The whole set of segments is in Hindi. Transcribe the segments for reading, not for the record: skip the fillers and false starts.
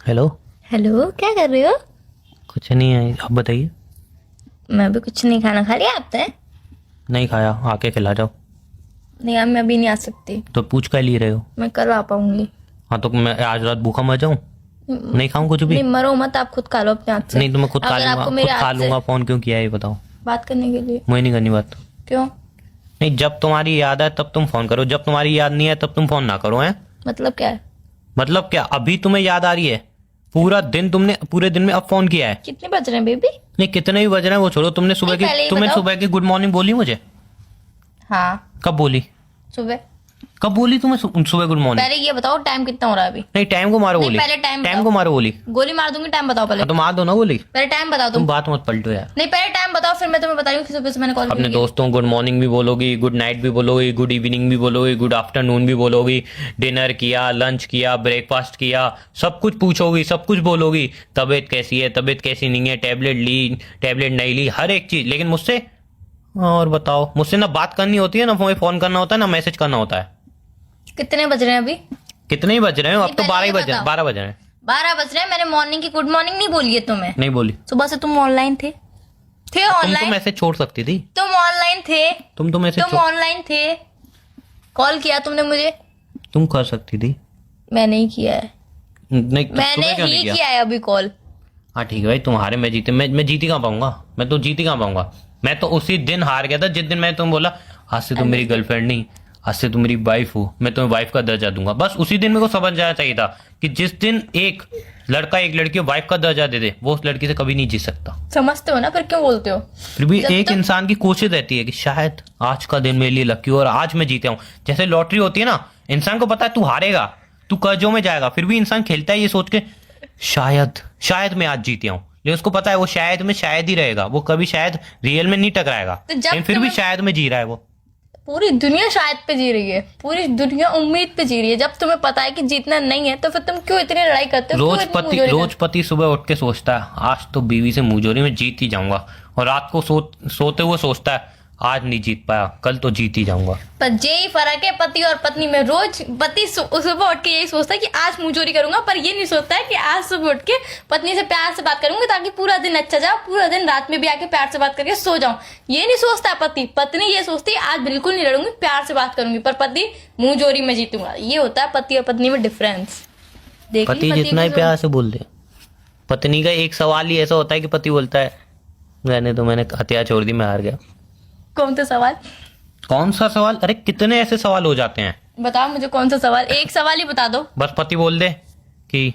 हेलो। हेलो, क्या कर रहे हो? कुछ नहीं है, आप बताइए। मैं भी कुछ नहीं, खाना खा लिया आपने? नहीं खाया, आके खिला जाओ। नहीं यार, मैं अभी नहीं आ सकती। तो पूछ कर लिए रहे हो? मैं कल आ पाऊंगी। हाँ तो मैं आज रात भूखा मर जाऊं? नहीं खाऊं कुछ भी? नहीं मरो मत, आप खुद खा लो अपने हाथ से। नहीं तो मैं खुद खा अगर लूंगा, आपको खुद मेरे खा हाथ से लूंगा। फोन क्यों किया है ये बताओ। बात करने के लिए। मुझे नहीं करनी बात। क्यों? नहीं, जब तुम्हारी याद है तब तुम फोन करो, जब तुम्हारी याद नहीं है तब तुम फोन ना करो। हैं मतलब क्या है? मतलब क्या? अभी तुम्हें याद आ रही है? पूरे दिन में अब फोन किया है? कितने बज रहे हैं बेबी? नहीं, कितने भी बज रहे हैं वो छोड़ो। नहीं, पहले ये तुमने बताओ। सुबह की गुड मॉर्निंग बोली मुझे? हाँ, कब बोली? सुबह। कब बोली तुम्हें सुबह गुड मॉर्निंग? पहले ये बताओ टाइम कितना हो रहा है अभी? नहीं, टाइम को मारो नहीं, बोली। पहले टाइम टाइम बताओ। को मारो बोली। गोली मार दूंगी, टाइम बताओ पहले। हाँ तो मार दो ना गोली। पहले टाइम बताओ तुम तुम। बात मत पलटो यार। नहीं, पहले टाइम बताओ, फिर मैं तुम्हें बता रही हूँ कि सुबह से मैंने कॉल अपने की। दोस्तों गुड मॉर्निंग भी बोलोगी, गुड नाइट भी बोलोगी, गुड इवनिंग भी बोलोगी, गुड आफ्टरनून भी बोलोगी, डिनर किया, लंच किया, ब्रेकफास्ट किया, सब कुछ पूछोगी, सब कुछ बोलोगी। तबीयत कैसी है, तबीयत कैसी नहीं है, टैबलेट ली, टैबलेट नहीं ली, हर एक चीज। लेकिन मुझसे और बताओ, मुझसे ना बात करनी होती है, ना फोन करना होता है, ना मैसेज करना होता है। कितने बज रहे हैं अभी? कितने ही बज रहे हैं? अब तो नहीं, 12 ही पहले बज रहे हैं। बताओ। 12 बज रहे हैं। 12 बज रहे हैं। मैंने मॉर्निंग की गुड मॉर्निंग नहीं बोली है तुम्हें। नहीं बोली। सुबह से तुम ऑनलाइन थे तुम तो ऑनलाइन। मैसेज छोड़ सकती थी। तुम ऑनलाइन थे। तुम तो मैसेज तुम ऑनलाइन थे। कॉल किया तुमने मुझे? तुम कर सकती थी। मैं नहीं किया है। नहीं तो मैंने सुबह क्यों नहीं ही किया? किया है अभी कॉल। हाँ ठीक है भाई, तुम हारे मैं जीते। मैं जीत ही कहाँ पाऊंगा? मैं तो जीत ही कहाँ पाऊंगा? मैं तो उसी दिन हार गया था जिस दिन मैं तुम बोला आज से तुम मेरी गर्लफ्रेंड नहीं, आज से तुम मेरी वाइफ हो, मैं तुम्हें वाइफ का दर्जा दूंगा। बस उसी दिन मेरे को समझ जाना चाहिए था कि जिस दिन एक लड़का एक लड़की को वाइफ का दर्जा दे दे, वो उस लड़की से कभी नहीं जी सकता। समझते हो ना, फिर क्यों बोलते हो? फिर भी जब एक तक- इंसान की कोशिश रहती है कि शायद आज का दिन मेरे लिए लकी हो और आज मैं जीते हूँ। जैसे लॉटरी होती है ना, इंसान को पता है तू हारेगा, तू कर्जों में जाएगा, फिर भी इंसान खेलता है ये सोच के शायद शायद मैं आज जीते हूँ। लेकिन उसको पता है वो शायद में शायद ही रहेगा, वो कभी शायद रियल में नहीं टकराएगा। तो जब लेकिन फिर भी तुम्हें- शायद में जी रहा है वो। पूरी दुनिया शायद पे जी रही है, पूरी दुनिया उम्मीद पे जी रही है। जब तुम्हें पता है कि जीतना नहीं है तो फिर तुम क्यों इतनी लड़ाई करते हो? क्यों इतनी मुंहजोरी रोज पति सुबह उठ के सोचता है आज तो बीवी से मुंहजोरी में जीत ही जाऊंगा, और रात को सोते हुए सोचता है आज नहीं जीत पाया, कल तो जीत ही जाऊंगा। पर यही फर्क है पति और पत्नी में। रोज पति सुबह उठ के यही सोचता है कि आज मुंहजोरी करूंगा, पर ये नहीं सोचता है कि आज सुबह उठ के पत्नी से प्यार से बात करूंगा ताकि पूरा दिन अच्छा जाओ, पूरा दिन रात में भी आके प्यार से बात करके सो जाऊं। ये नहीं सोचता पति। पत्नी ये सोचती है आज बिल्कुल नहीं लड़ूंगी, प्यार से बात करूंगी, पर पति मुंहजोरी में जीतूंगा। ये होता है पति और पत्नी में डिफरेंस। पति जितना ही प्यार से बोल दे, पत्नी का एक सवाल ही ऐसा होता है कि पति बोलता है रहने तो, मैंने हथियार छोड़ दी, मैं हार गया। कौन सा सवाल? कौन सा सवाल? अरे कितने ऐसे सवाल हो जाते हैं। बताओ मुझे कौन सा सवाल। एक सवाल ही बता दो। बस पति बोल दे कि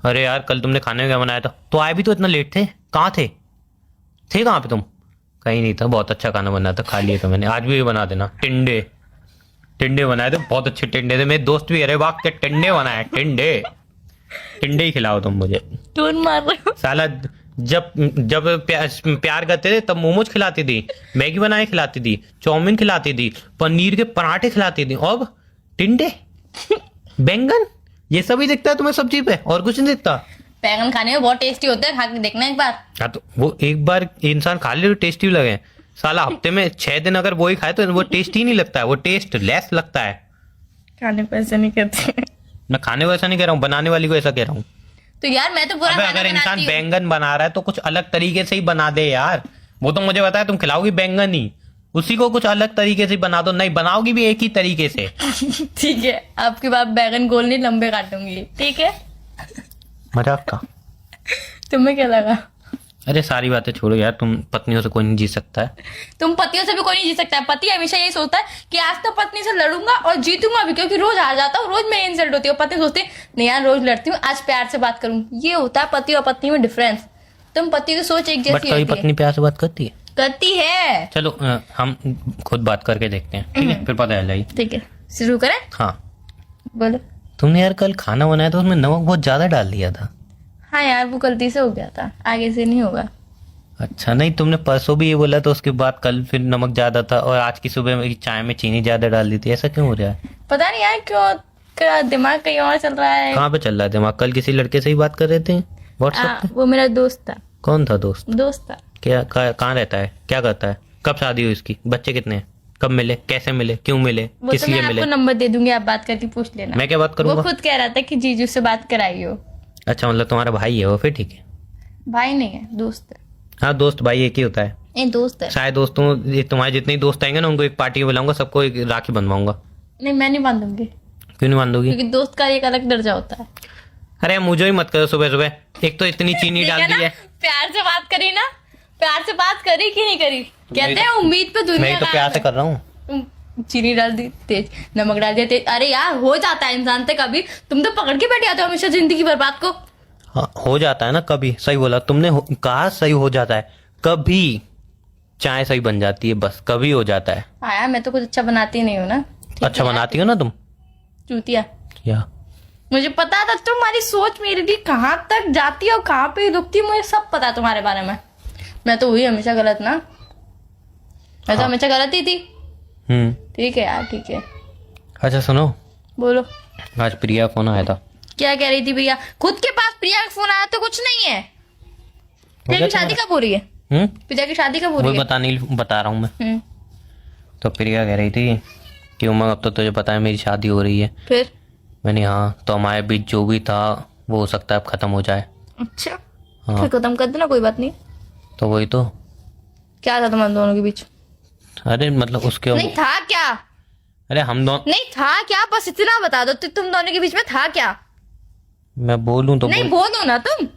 अरे यार कल तुमने खाने में क्या बनाया था, तो आए भी तो इतना लेट थे, कहाँ थे कहाँ पे तुम? कहीं नहीं था, बहुत अच्छा खाना बनाया था, खा लिया था मैंने, आज भी बना देना। टिंडे टिंडे बनाए थे, बहुत अच्छे टिंडे थे। मेरे दोस्त भी अरे वाह के टिंडे बनाए, टिंडे टिंडे ही खिलाओ तुम मुझे। टून मार रहे हो। साला जब जब प्यार करते थे तब मोमोज खिलाती थी, मैगी बनाए खिलाती थी, चाउमीन खिलाती थी, पनीर के पराठे खिलाती थी, अब टिंडे बैंगन ये सब ही दिखता है तुम्हें सब्जी पे, और कुछ नहीं दिखता। बैंगन खाने में बहुत टेस्टी होता है, खा के देखना एक बार। हाँ तो वो एक बार इंसान खा ले तो टेस्टी लगे। साला हफ्ते में 6 दिन अगर वो ही खाए तो वो टेस्टी ही नहीं लगता है, वो टेस्ट लेस लगता है। खाने को ऐसा नहीं करते। मैं खाने को ऐसा नहीं कह रहा हूँ, बनाने वाली को ऐसा कह रहा हूँ। तो यार मैं तो पूरा अबे खाना अगर इंसान बनाती हूँ। बैंगन बना रहा है तो कुछ अलग तरीके से ही बना दे यार। वो तो मुझे पता है तुम खिलाओगी बैंगन ही, उसी को कुछ अलग तरीके से बना दो। नहीं बनाओगी भी एक ही तरीके से। ठीक है, आपकी बात बैगन गोल नहीं लंबे काटूंगी, ठीक है? मजाक का। तुम्हें क्या लगा? अरे सारी बातें छोड़ो यार, तुम पत्नियों से कोई नहीं जीत सकता है। तुम पतियों से भी कोई नहीं जीत सकता है। पति हमेशा यही सोचता है कि आज तो पत्नी से लड़ूंगा और जीतूंगा भी, क्योंकि रोज हार जाता हूँ, रोज मेरी इंसल्ट होती है। पति सोचते हैं नहीं यार रोज लड़ती हूँ, आज प्यार से बात करूँ। ये होता है पति और पत्नी में डिफरेंस। तुम पति की सोच एक बट जैसी कभी होती है। पत्नी प्यार से बात करती है? करती है। चलो हम खुद बात करके देखते हैं, ठीक है? फिर पता चल जाएगी। ठीक है, शुरू करें? हाँ बोलो। तुमने यार कल खाना बनाया था, उसमें नमक बहुत ज्यादा डाल दिया था। हाँ यार वो गलती से हो गया था, आगे से नहीं होगा। अच्छा, नहीं तुमने परसों भी ये बोला तो उसके बाद कल फिर नमक ज्यादा था, और आज की सुबह में चाय में चीनी ज्यादा डाल दी थी। ऐसा क्यों हो रहा है? पता नहीं यार क्यों, क्या दिमाग कहीं और चल रहा है। कहाँ पे चल रहा है दिमाग? कल किसी लड़के से ही बात कर रहे थे व्हाट्सएप पे? वो मेरा दोस्त था। कौन था दोस्त? दोस्त था। क्या कहाँ रहता है, क्या करता है, कब शादी हुई इसकी, बच्चे कितने हैं, कब मिले, कैसे मिले, क्यों मिले, वो किस तो मैं लिए आपको मिले? नंबर दे दूंगी, आप बात करके पूछ लेना। मैं क्या बात वो करूंगा? खुद कह रहा था कि जीजू से बात कराई हो। अच्छा मतलब तुम्हारा भाई है वो, फिर ठीक है। भाई नहीं है, दोस्त है। हाँ दोस्त भाई एक ही होता है। ये दोस्त है। शायद दोस्तों ये तुम्हारे जितने दोस्त आएंगे ना उनको एक पार्टी में बुलाऊंगा, सबको एक राखी बंधवाऊंगा। नहीं मैं नहीं बांधूंगी, क्यों नहीं बांधोगी? क्योंकि दोस्त का एक अलग दर्जा होता है। अरे मुझे ही मत करो सुबह सुबह, एक तो इतनी चीनी ठीक डाल है दी ना? है। प्यार से बात करी ना, प्यार से बात करी कि नहीं करी? कहते हैं उम्मीद पे दुनिया मैं तो प्यार से कर रहा हूँ। तुम चीनी डाल दी तेज, नमक डाल दिया तेज। अरे यार हो जाता है इंसान से कभी, तुम तो पकड़ के बैठ जाते हो हमेशा जिंदगी बर्बाद को। हाँ हो जाता है ना कभी, सही बोला तुमने, कहा सही हो जाता है कभी, चाय सही बन जाती है बस, कभी हो जाता है। हाँ यार मैं तो कुछ अच्छा बनाती नहीं हूँ ना। ठीक अच्छा है यार, बनाती हो ना तुम। चूतिया। या मुझे पता था तुम्हारी सोच मेरे लिए कहाँ तक जाती है और कहाँ पे रुकती है, मुझे सब पता है तुम्हारे बारे में। मैं तो हुई हमेशा गलत ना, मैं तो हमेशा गलत ही थी। ठीक है यार ठीक है। अच्छा सुनो, बोलो आज प्रिया फोन आया था। क्या कह रही थी भैया? खुद के पास प्रिया का फोन आया तो कुछ नहीं है। प्रिया की शादी कब हो रही है? प्रिया की शादी कब हो रही है? बता रहा हूँ मैं। तो प्रिया कह रही थी कि उमंग अब तो तुझे पता है मेरी शादी हो रही है। फिर मैंने हाँ, तो हमारे बीच जो भी था वो हो सकता है अब खत्म हो जाए। अच्छा हाँ। फिर खत्म कर देना, कोई बात नहीं। तो वही तो। क्या था तुम्हारे दोनों के बीच? अरे मतलब उसके नहीं था क्या? अरे हम दोनों, नहीं था क्या, बस इतना बता दो। तुम दोनों के बीच में था क्या? मैं बोलूं तो नहीं बोलो ना तुम,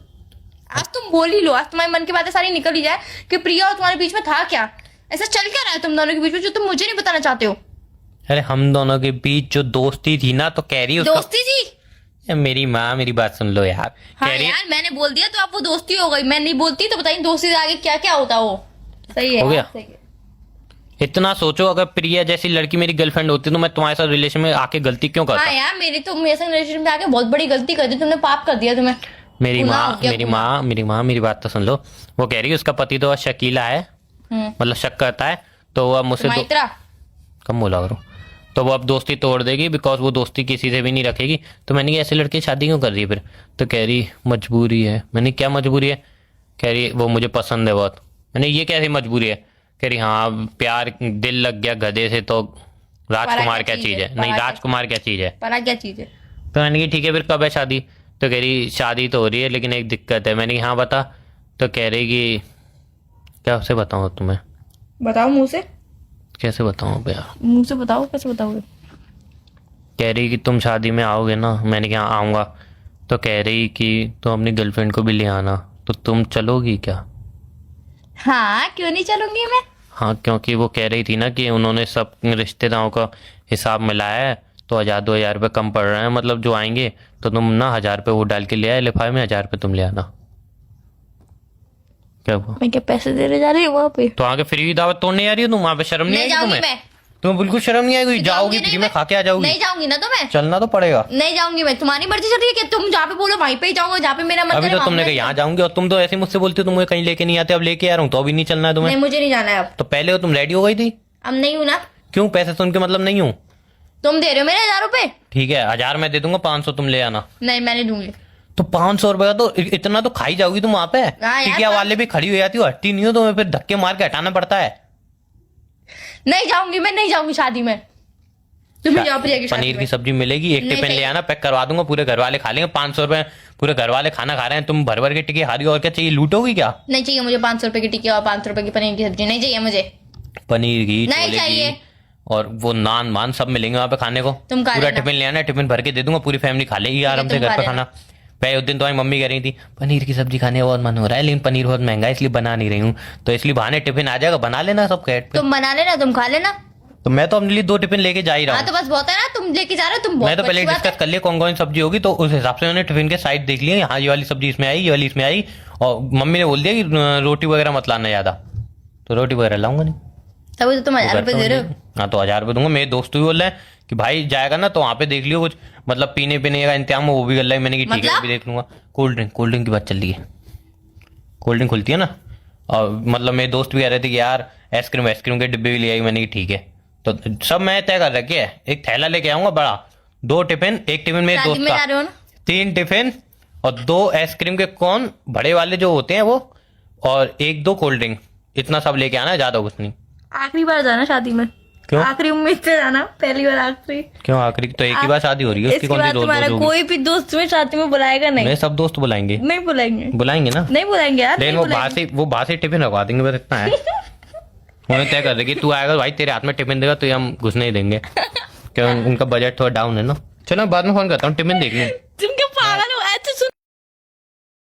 आज तुम बोल ही लो, आज तुम्हारे मन की बातें सारी निकल ही जाए कि प्रिया और तुम्हारे बीच में था क्या, ऐसा चल क्या रहा है तुम दोनों के बीच में जो तुम मुझे नहीं बताना चाहते हो? अरे हम दोनों के बीच जो दोस्ती थी ना, तो कह रही उसका, दोस्ती थी? मेरी माँ मेरी बात सुन लो यार। हाँ कह रही यार मैंने बोल दिया तो आप वो दोस्ती हो गई, मैं नहीं बोलती तो बताइए दोस्ती से आगे क्या क्या होता वो। सही है हो गया? सही है। इतना सोचो, अगर प्रिया जैसी लड़की मेरी गर्लफ्रेंड होती तो मैं तुम्हारे साथ रिलेशन में आके गलती क्यों करता? हाँ यार मेरे से रिलेशन में आके बहुत बड़ी गलती कर दी तुमने, पाप कर दिया तुम्हें। मेरी गुनाह माँ हो गया, मेरी बात तो सुन लो। वो कह रही है उसका पति तो शकीला है, मतलब शक करता है, तो वो अब मुझसे कम बोला करो, तो वो अब दोस्ती तोड़ देगी, बिकॉज वो दोस्ती किसी से भी नहीं रखेगी। तो मैंने कहा ऐसे लड़के शादी क्यों कर रही है फिर? तो कह रही मजबूरी है। मैंने क्या मजबूरी है? कह रही वो मुझे पसंद है बहुत। मैंने ये कैसी मजबूरी है? कह रही हाँ प्यार दिल लग गया गधे से तो राजकुमार क्या चीज है? नहीं राजकुमार क्या चीज है? परा क्या चीज है? तो मैंने कहा ठीक है फिर कब है शादी? तो कह रही शादी तो हो रही है लेकिन एक दिक्कत है। मैंने कहा हाँ बता। तो कह रही कि क्या उसे बताऊँ तुम्हें? बताओ मुंह से। कैसे बताऊँ भैया? मुंह से बताओ, कैसे बताओगे? कह रही कि तुम शादी में आओगे ना? मैंने कहा आऊँगा। तो कह रही कि तुम अपनी गर्लफ्रेंड को भी ले आना, तो तुम चलोगी क्या? हाँ क्यों नहीं चलूंगी मैं। हाँ क्योंकि वो कह रही थी ना कि उन्होंने सब रिश्तेदारों का हिसाब मिलाया है तो 1,000-2,000 रुपये कम पड़ रहे हैं, मतलब जो आएंगे तो तुम ना 1,000 रुपये वो डाल के ले आए लिफाफे में, 1,000 रुपये तुम ले आना। क्या हुआ? मैं क्या पैसे देने जा रही हूँ वहाँ पे? तो आगे फ्री दावत तोड़ने आ रही हो तुम? वहाँ पे शर्म नहीं आएगी जाऊंगी तुम्हें? मैं। तुम्हें बिल्कुल शर्म नहीं आएगी? जाओगी फ्री में खा के आ जाओगी? नहीं जाऊंगी ना तो मैं। चलना तो पड़ेगा। नहीं जाऊंगी मैं, तुम्हारी मर्जी चल रही है कि तुम जहाँ पे बोलो वहीं पे ही जाऊंगा, जहाँ पे मेरा मन अभी करे तो तुमने कहा यहाँ जाऊंगी और तुम तो ऐसे मुझसे बोलती हो तुम मुझे कहीं लेके नहीं आते, अब लेके आ रहा हूँ तो अभी नहीं चलना है तुम्हें? नहीं मुझे नहीं जाना है अब। तो पहले हो तुम रेडी हो गई थी? अब नहीं हूँ ना। क्यों? पैसे सुन के मतलब नहीं हूँ? तुम दे रहे हो मेरे 1,000 रुपए? ठीक है 1,000 मैं दे दूंगा, 500 तुम ले आना। नहीं मैं नहीं दूंगी। तो 500 रुपए का तो इतना तो खाई जाओगी तुम वहां पे। हाँ यार, टिकिया वाले भी खड़ी हो जाती हो, हटती नहीं हो, तुम्हें फिर धक्के मार के हटाना पड़ता है। नहीं जाऊंगी मैं, नहीं जाऊंगी शादी में। तुम ही जाओ प्रिया की शादी पनीर में। की सब्जी मिलेगी, एक नहीं टिफिन ले चाहिए। आना, पैक करवा दूंगा, पूरे घर वाले खा लेंगे। 500 रुपए पूरे घर वाले खाना खा रहे हैं, तुम भर भर के टिकी हारी, और क्या चाहिए? लूटोगी क्या? नहीं चाहिए मुझे 500 रुपए की टिक्की और 500 रुपए की पनीर की सब्जी, नहीं चाहिए मुझे। पनीर की, नहीं छोले चाहिए। की और वो नान मान सब मिलेंगे वहां पे खाने को। तुम खा पूरा लेना। टिफिन ले आना, टिफिन भर के दे दूंगा, पूरी फैमिली खा लेगी आराम से तुम घर खा पे लेना। खाना। पहले उस दिन तुम्हारी मम्मी कह रही थी पनीर की सब्जी खाने का बहुत मन हो रहा है, लेकिन पनीर बहुत महंगा है इसलिए बना नहीं रही हूँ, तो इसलिए बहाने टिफिन आ जाएगा, बना लेना सब कैट पे। तुम बना लेना, तुम खा लेना। तो मैं तो अपने लिए 2 टिफिन लेके जा ही रहा हाँ हूँ। तो बस बहुत है ना, तुम लेके जा रहे हो, तुम बहुत मैं तो पहले अच्छी बात डिस्कस कर लिया कौन कौन सी सब्जी होगी, तो उस हिसाब से मैंने टिफिन के साइड देख लिए, हाँ ये वाली सब्जी इसमें आई, ये वाली इसमें आई, और मम्मी ने बोल दिया कि रोटी वगैरह मत लाना ज्यादा, तो रोटी वगैरह लाऊंगा नहीं। है। तभी तो तुम 1,000 रुपए दे रहे हो। हाँ तो 1,000 रुपये दूंगा। मेरे दोस्त भी बोल रहे हैं कि भाई जाएगा ना तो वहाँ पे देख लियो कुछ, मतलब पीने का इंतजाम हो, वो भी कर रहा है। मैंने कि ठीक है अभी देख लूंगा। कोल्ड ड्रिंक की बात चल रही है, कोल्ड ड्रिंक खुलती है ना, और मतलब मेरे दोस्त भी कह रहे थे कि यार आइसक्रीम के डिब्बे भी ले आई। मैंने कि ठीक है, तो सब मैं तय कर रखे है। एक थैला लेके आऊंगा बड़ा, 2 टिफिन, एक टिफिन मेरे शादी दोस्त में जा का, रहे हो ना? 3 टिफिन और 2 आइसक्रीम के कौन बड़े वाले जो होते हैं वो, और 1-2 कोल्ड ड्रिंक, इतना सब लेके आना है, ज्यादा कुछ नहीं। आखिरी बार जाना शादी में। क्यों? आखिरी उम्मीद पे जाना, पहली बार आखिरी। क्यों आखिरी? तो एक ही बार शादी हो रही है, उसकी इसके कौन सी बाद दोस्त तुम्हारा होगी? कोई भी दोस्त तुम्हें शादी में बुलाएगा नहीं। नहीं, सब दोस्त बुलाएंगे। नहीं बुलाएंगे। बुलाएंगे ना? नहीं बुलाएंगे यार, लेकिन नहीं बुलाएंगे। वो बाहर से टिफिन रखवा देंगे, बस इतना है। उन्हें तय कर देगी तू आएगा भाई, तेरे हाथ में टिफिन देगा तो हम घुसने ही देंगे, क्यों उनका बजट थोड़ा डाउन है ना। चलो बाद में फोन करता हूँ, टिफिन देखने।